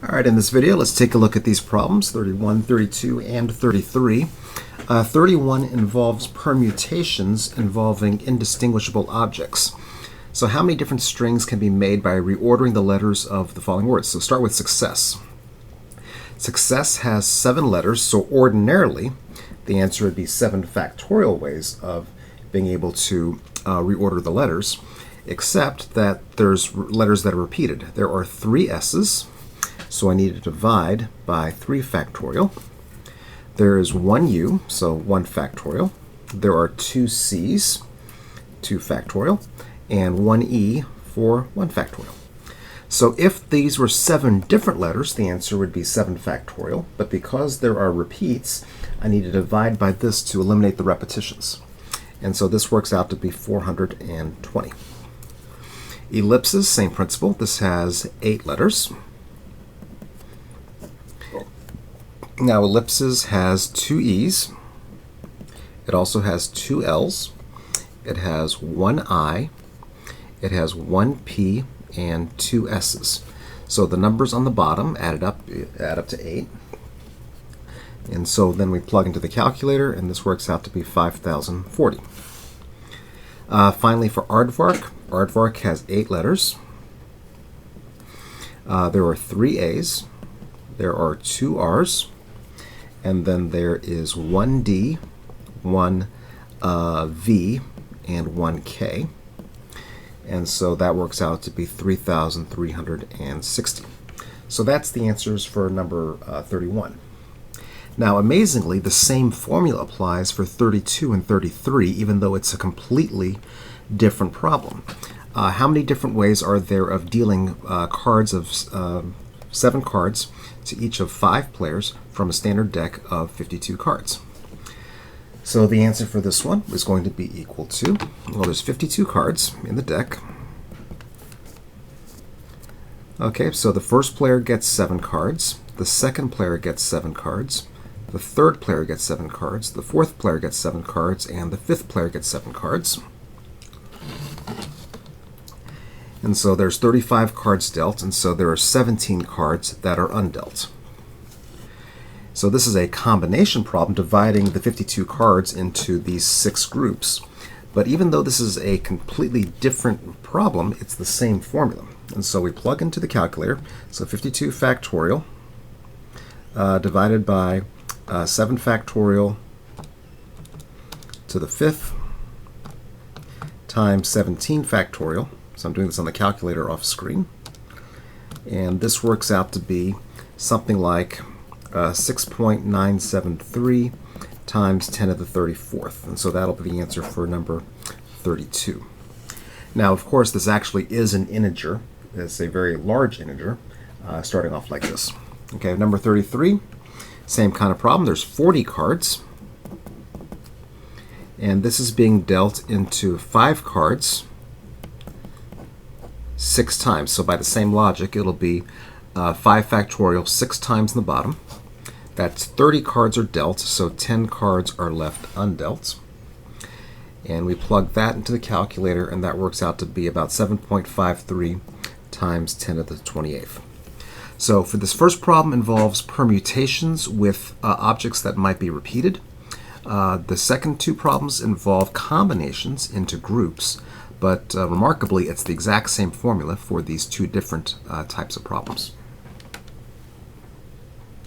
All right, in this video, let's take a look at these problems, 31, 32, and 33. 31 involves permutations involving indistinguishable objects. So how many different strings can be made by reordering the letters of the following words? So start with success. Success has 7 letters, so ordinarily the answer would be 7 factorial ways of being able to reorder the letters, except that there's letters that are repeated. There are 3 S's. So I need to divide by 3 factorial. There is 1 U, so 1 factorial. There are 2 C's, 2 factorial, and 1 E for 1 factorial. So if these were 7 different letters, the answer would be 7 factorial. But because there are repeats, I need to divide by this to eliminate the repetitions. And so this works out to be 420. Ellipses, same principle. This has 8 letters. Now ellipses has 2 E's, it also has 2 L's, it has 1 I, it has 1 P, and 2 S's. So the numbers on the bottom add up to 8. And so then we plug into the calculator, and this works out to be 5,040. Finally, for aardvark has 8 letters. There are 3 A's, there are 2 R's, and then there is 1 D, 1 V, and 1 K. And so that works out to be 3,360. So that's the answers for number 31. Now, amazingly, the same formula applies for 32 and 33, even though it's a completely different problem. How many different ways are there of dealing cards of 7 cards to each of 5 players from a standard deck of 52 cards? So the answer for this one is going to be equal to, well, there's 52 cards in the deck. Okay, so the first player gets 7 cards, the second player gets 7 cards, the third player gets 7 cards, the fourth player gets 7 cards, and the fifth player gets 7 cards. And so there's 35 cards dealt, and so there are 17 cards that are undealt. So this is a combination problem dividing the 52 cards into these 6 groups. But even though this is a completely different problem, it's the same formula. And so we plug into the calculator. So 52 factorial divided by 7 factorial to the 5th times 17 factorial. So I'm doing this on the calculator off screen. And this works out to be something like 6.973 times 10 to the 34th. And so that'll be the answer for number 32. Now, of course, this actually is an integer. It's a very large integer, starting off like this. Okay, number 33, same kind of problem. There's 40 cards. And this is being dealt into 5 cards 6 times. So by the same logic, it'll be 5 factorial 6 times in the bottom. That's 30 cards are dealt, so 10 cards are left undealt. And we plug that into the calculator, and that works out to be about 7.53 times 10 to the 28th. So for this first problem involves permutations with objects that might be repeated. The second 2 problems involve combinations into groups, but remarkably, it's the exact same formula for these 2 different types of problems.